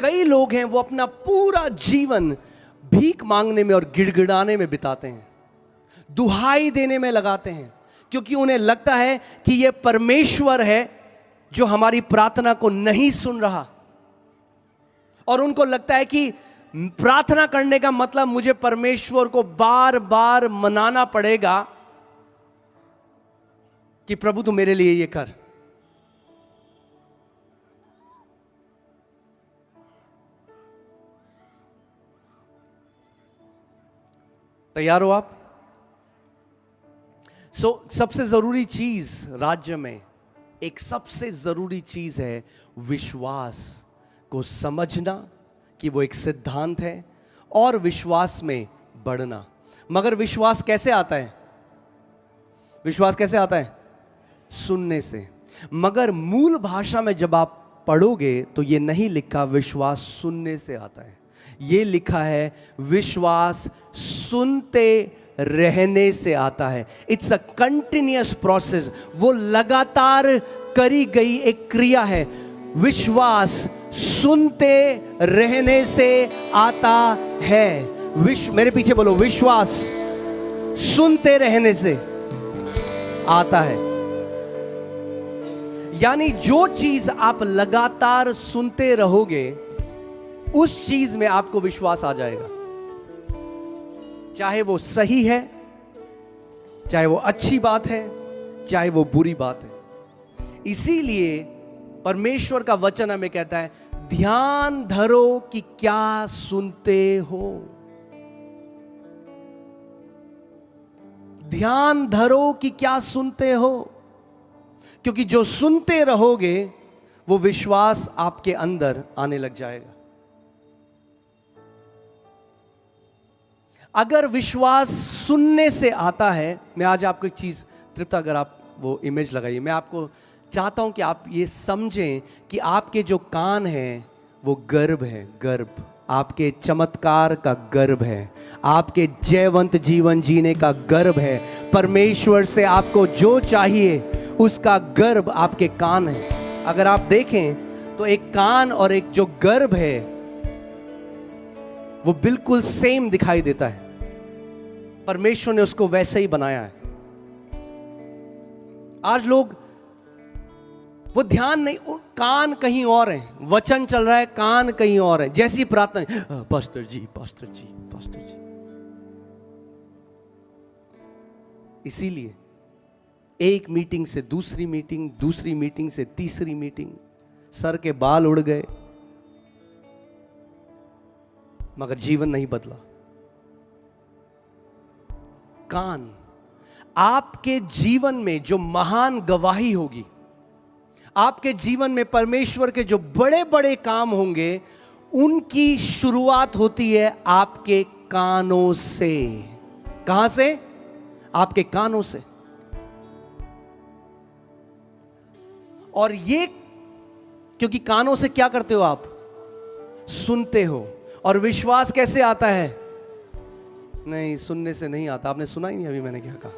कई लोग हैं वो अपना पूरा जीवन भीख मांगने में और गिड़गिड़ाने में बिताते हैं, दुहाई देने में लगाते हैं, क्योंकि उन्हें लगता है कि यह परमेश्वर है जो हमारी प्रार्थना को नहीं सुन रहा। और उनको लगता है कि प्रार्थना करने का मतलब मुझे परमेश्वर को बार बार मनाना पड़ेगा कि प्रभु तू मेरे लिए ये कर। तैयार हो आप? सबसे जरूरी चीज राज्य में, एक सबसे जरूरी चीज है विश्वास को समझना कि वो एक सिद्धांत है और विश्वास में बढ़ना। मगर विश्वास कैसे आता है? विश्वास कैसे आता है? सुनने से। मगर मूल भाषा में जब आप पढ़ोगे तो ये नहीं लिखा विश्वास सुनने से आता है, ये लिखा है विश्वास सुनते रहने से आता है। इट्स अ कंटिन्यूअस प्रोसेस, वो लगातार करी गई एक क्रिया है। विश्वास सुनते रहने से आता है। मेरे पीछे बोलो, विश्वास सुनते रहने से आता है। यानी जो चीज आप लगातार सुनते रहोगे उस चीज में आपको विश्वास आ जाएगा, चाहे वो सही है, चाहे वो अच्छी बात है, चाहे वो बुरी बात है। इसीलिए परमेश्वर का वचन हमें कहता है ध्यान धरो कि क्या सुनते हो। ध्यान धरो कि क्या सुनते हो, क्योंकि जो सुनते रहोगे वो विश्वास आपके अंदर आने लग जाएगा। अगर विश्वास सुनने से आता है, मैं आज आपको एक चीज, तृप्ता अगर आप वो इमेज लगाइए, मैं आपको चाहता हूं कि आप ये समझें कि आपके जो कान हैं वो गर्भ है, गर्भ आपके चमत्कार का गर्भ है, आपके जयवंत जीवन जीने का गर्भ है। परमेश्वर से आपको जो चाहिए उसका गर्भ आपके कान है। अगर आप देखें तो एक कान और एक जो गर्भ है वो बिल्कुल सेम दिखाई देता है। परमेश्वर ने उसको वैसे ही बनाया है। आज लोग वो ध्यान नहीं, कान कहीं और है, वचन चल रहा है, कान कहीं और है। जैसी प्रार्थना, पास्टर जी पास्टर जी पास्टर जी। इसीलिए एक मीटिंग से दूसरी मीटिंग, दूसरी मीटिंग से तीसरी मीटिंग, सर के बाल उड़ गए मगर जीवन नहीं बदला। कान, आपके जीवन में जो महान गवाही होगी, आपके जीवन में परमेश्वर के जो बड़े बड़े काम होंगे, उनकी शुरुआत होती है आपके कानों से। कहां से? आपके कानों से। और ये क्योंकि कानों से क्या करते हो आप? सुनते हो। और विश्वास कैसे आता है? नहीं, सुनने से नहीं आता। आपने सुना ही नहीं अभी मैंने क्या कहा।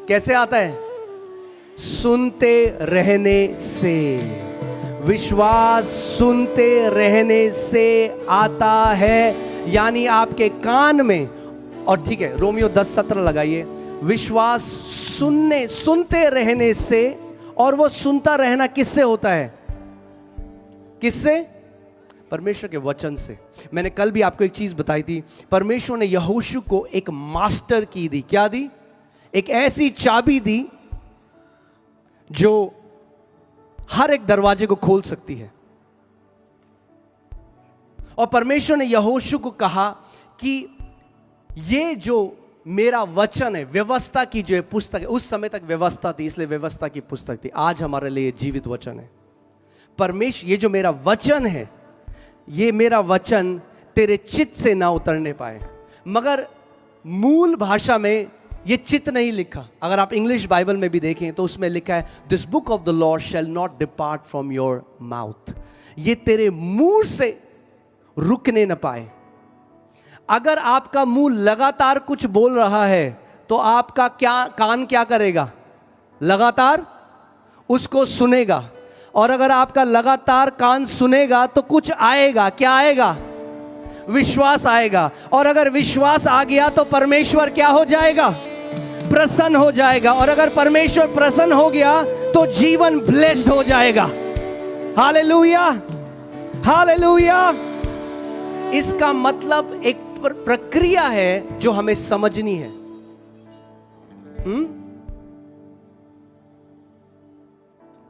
कैसे आता है? सुनते रहने से। विश्वास सुनते रहने से आता है। यानी आपके कान में, और ठीक है, रोमियो 10:17 लगाइए। विश्वास सुनते रहने से, और वो सुनता रहना किससे होता है? किससे? परमेश्वर के वचन से। मैंने कल भी आपको एक चीज बताई थी, परमेश्वर ने यहोशू को एक मास्टर की दी। क्या दी? एक ऐसी चाबी दी जो हर एक दरवाजे को खोल सकती है। और परमेश्वर ने यहोशू को कहा कि ये जो मेरा वचन है, व्यवस्था की जो पुस्तक है, उस समय तक व्यवस्था थी इसलिए व्यवस्था की पुस्तक थी, आज हमारे लिए जीवित वचन है। परमेश्वर, ये जो मेरा वचन है, ये मेरा वचन तेरे चित्त से ना उतरने पाए। मगर मूल भाषा में ये चित्त नहीं लिखा। अगर आप इंग्लिश बाइबल में भी देखें तो उसमें लिखा है this book of the law shall not depart from your mouth. ये तेरे मुंह से रुकने न पाए। अगर आपका मुंह लगातार कुछ बोल रहा है तो आपका कान क्या करेगा? लगातार उसको सुनेगा। और अगर आपका लगातार कान सुनेगा तो कुछ आएगा। क्या आएगा? विश्वास आएगा। और अगर विश्वास आ गया तो परमेश्वर क्या हो जाएगा? प्रसन्न हो जाएगा। और अगर परमेश्वर प्रसन्न हो गया तो जीवन ब्लेस्ड हो जाएगा। Hallelujah, hallelujah. इसका मतलब एक प्रक्रिया है जो हमें समझनी है।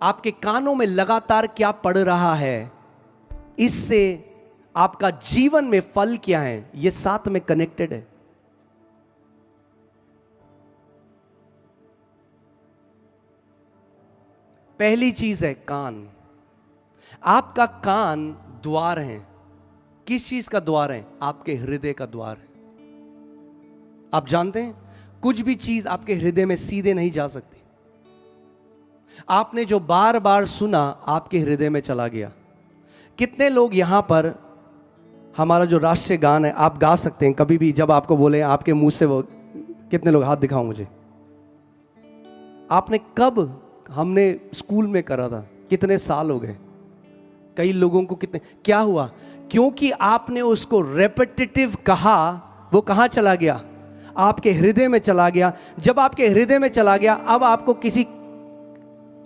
आपके कानों में लगातार क्या पड़ रहा है, इससे आपका जीवन में फल क्या है, ये साथ में कनेक्टेड है। पहली चीज है कान। आपका कान द्वार है। किस चीज का द्वार है? आपके हृदय का द्वार है। आप जानते हैं कुछ भी चीज आपके हृदय में सीधे नहीं जा सकती। आपने जो बार बार सुना आपके हृदय में चला गया। कितने लोग यहां पर, हमारा जो राष्ट्रीय गान है आप गा सकते हैं कभी भी, जब आपको बोले आपके मुंह से, वो कितने लोग, हाथ दिखाओ मुझे। आपने कब, हमने स्कूल में करा था, कितने साल हो गए, कई लोगों को कितने, क्या हुआ? क्योंकि आपने उसको रेपिटेटिव कहा, वो कहां चला गया? आपके हृदय में चला गया। जब आपके हृदय में चला गया, अब आपको किसी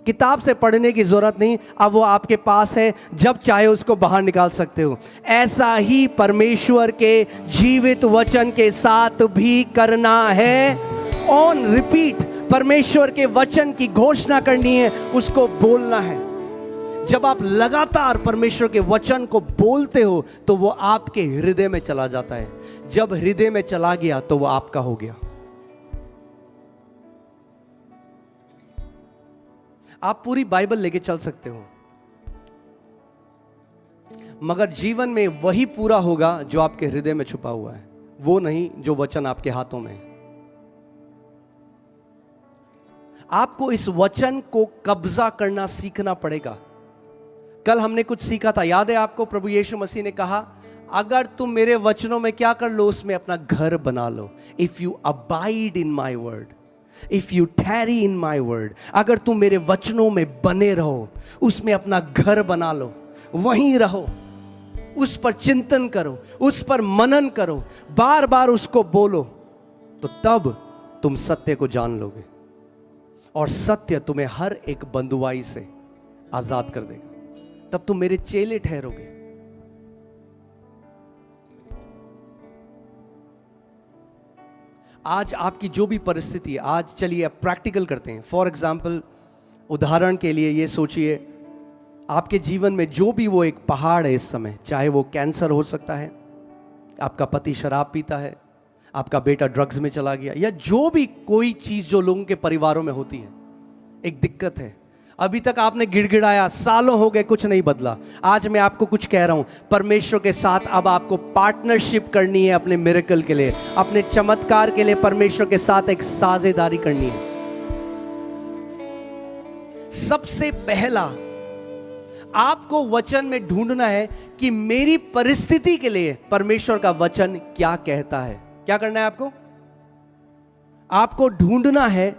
किताब से पढ़ने की जरूरत नहीं, अब वो आपके पास है, जब चाहे उसको बाहर निकाल सकते हो। ऐसा ही परमेश्वर के जीवित वचन के साथ भी करना है। ऑन रिपीट परमेश्वर के वचन की घोषणा करनी है, उसको बोलना है। जब आप लगातार परमेश्वर के वचन को बोलते हो तो वो आपके हृदय में चला जाता है। जब हृदय में चला गया तो वो आपका हो गया। आप पूरी बाइबल लेके चल सकते हो, मगर जीवन में वही पूरा होगा जो आपके हृदय में छुपा हुआ है, वो नहीं जो वचन आपके हाथों में है। आपको इस वचन को कब्जा करना सीखना पड़ेगा। कल हमने कुछ सीखा था, याद है आपको? प्रभु यीशु मसीह ने कहा, अगर तुम मेरे वचनों में क्या कर लो, उसमें अपना घर बना लो। If you abide in my word, if you tarry in my word, अगर तुम मेरे वचनों में बने रहो, उसमें अपना घर बना लो, वहीं रहो, उस पर चिंतन करो, उस पर मनन करो, बार बार उसको बोलो, तो तब तुम सत्य को जान लोगे और सत्य तुम्हें हर एक बंधुआई से आजाद कर देगा। तब तुम मेरे चेले ठहरोगे। आज आपकी जो भी परिस्थिति है, आज चलिए अब प्रैक्टिकल करते हैं। फॉर एग्जाम्पल, उदाहरण के लिए ये सोचिए, आपके जीवन में जो भी वो एक पहाड़ है इस समय, चाहे वो कैंसर हो सकता है, आपका पति शराब पीता है, आपका बेटा ड्रग्स में चला गया, या जो भी कोई चीज जो लोगों के परिवारों में होती है, एक दिक्कत है। अभी तक आपने गिड़गिड़ाया, सालों हो गए, कुछ नहीं बदला। आज मैं आपको कुछ कह रहा हूं, परमेश्वर के साथ अब आपको पार्टनरशिप करनी है। अपने मिरेकल के लिए, अपने चमत्कार के लिए परमेश्वर के साथ एक साझेदारी करनी है। सबसे पहला आपको वचन में ढूंढना है कि मेरी परिस्थिति के लिए परमेश्वर का वचन क्या कहता है। क्या करना है आपको? आपको ढूंढना है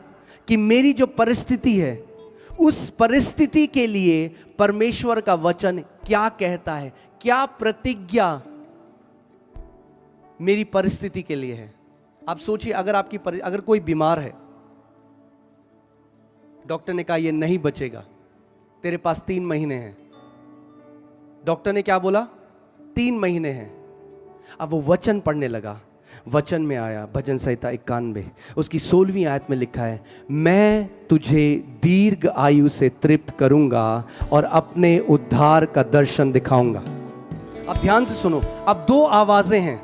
कि मेरी जो परिस्थिति है, उस परिस्थिति के लिए परमेश्वर का वचन क्या कहता है, क्या प्रतिज्ञा मेरी परिस्थिति के लिए है। आप सोचिए, अगर कोई बीमार है, डॉक्टर ने कहा ये नहीं बचेगा, तेरे पास 3 महीने हैं। डॉक्टर ने क्या बोला? 3 महीने हैं। अब वो वचन पढ़ने लगा। वचन में आया, भजन संहिता 91 उसकी 16वीं आयत में लिखा है, मैं तुझे दीर्घ आयु से तृप्त करूंगा और अपने उद्धार का दर्शन दिखाऊंगा। अब ध्यान से सुनो, अब 2 आवाजें हैं।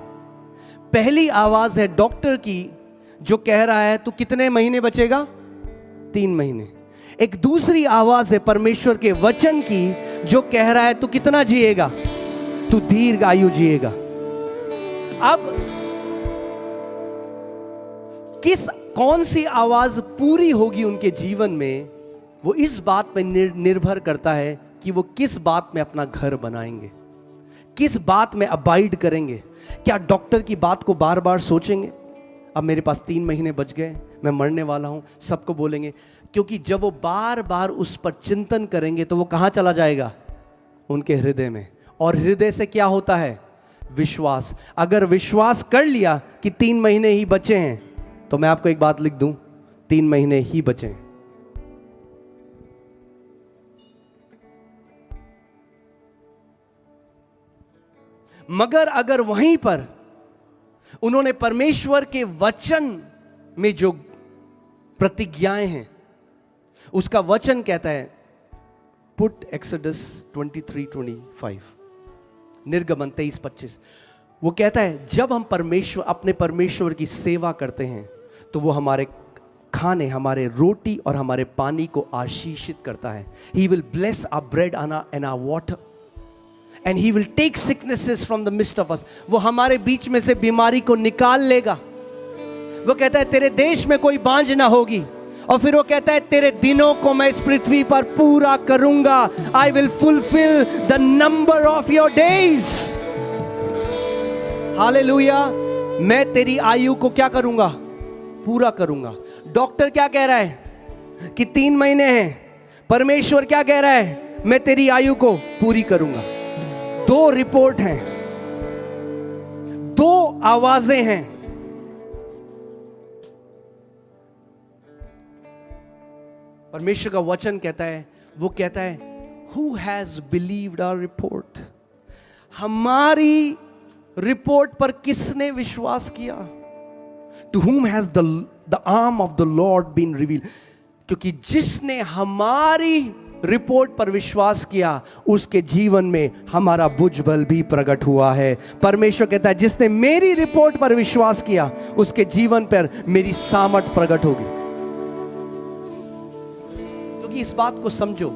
पहली आवाज है डॉक्टर की, जो कह रहा है तू कितने महीने बचेगा? 3 महीने। एक दूसरी आवाज है परमेश्वर के वचन की, जो कह रहा है तू कितना जिएगा? तू दीर्घ आयु जिएगा। अब कौन सी आवाज पूरी होगी उनके जीवन में, वो इस बात पर निर्भर करता है कि वो किस बात में अपना घर बनाएंगे, किस बात में अबाइड करेंगे। क्या डॉक्टर की बात को बार बार सोचेंगे? अब मेरे पास 3 महीने बच गए, मैं मरने वाला हूं, सबको बोलेंगे। क्योंकि जब वो बार बार उस पर चिंतन करेंगे तो वो कहां चला जाएगा? उनके हृदय में। और हृदय से क्या होता है? विश्वास। अगर विश्वास कर लिया कि 3 महीने ही बचे हैं, तो मैं आपको एक बात लिख दूं, 3 महीने ही बचे हैं। मगर अगर वहीं पर उन्होंने परमेश्वर के वचन में जो प्रतिज्ञाएं हैं, उसका वचन कहता है, पुट एक्सोडस 23:25, निर्गमन 23:25, वो कहता है जब हम अपने परमेश्वर की सेवा करते हैं तो वो हमारे खाने, हमारे रोटी और हमारे पानी को आशीषित करता है। He will bless our bread and our water and he will take sicknesses from the midst of us। वो हमारे बीच में से बीमारी को निकाल लेगा। वो कहता है तेरे देश में कोई बांझ ना होगी। और फिर वो कहता है तेरे दिनों को मैं इस पृथ्वी पर पूरा करूंगा। I will fulfill the number of your days। Hallelujah. मैं तेरी आयु को क्या करूंगा? पूरा करूंगा। डॉक्टर क्या कह रहा है कि 3 महीने हैं, परमेश्वर क्या कह रहा है? मैं तेरी आयु को पूरी करूंगा। 2 रिपोर्ट हैं, 2 आवाजें हैं। परमेश्वर का वचन कहता है, वो कहता है Who has believed our report? हमारी रिपोर्ट पर किसने विश्वास किया? To whom has the arm of the Lord been revealed? क्योंकि जिसने हमारी रिपोर्ट पर विश्वास किया, उसके जीवन में हमारा भुजबल भी प्रकट हुआ है। परमेश्वर कहता है जिसने मेरी रिपोर्ट पर विश्वास किया, उसके जीवन पर मेरी सामर्थ प्रकट होगी। क्योंकि इस बात को समझो,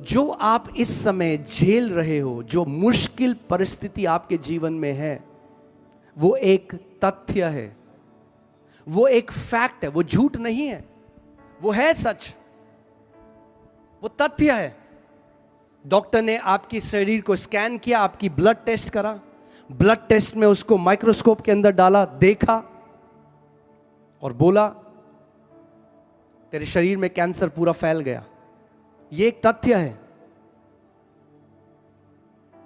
जो आप इस समय झेल रहे हो, जो मुश्किल परिस्थिति आपके जीवन में है, वो एक तथ्य है, वो एक फैक्ट है, वो झूठ नहीं है, वो है सच, वो तथ्य है। डॉक्टर ने आपकी शरीर को स्कैन किया, आपकी ब्लड टेस्ट करा, ब्लड टेस्ट में उसको माइक्रोस्कोप के अंदर डाला, देखा और बोला तेरे शरीर में कैंसर पूरा फैल गया। ये एक तथ्य है।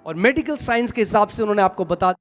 और मेडिकल साइंस के हिसाब से उन्होंने आपको बता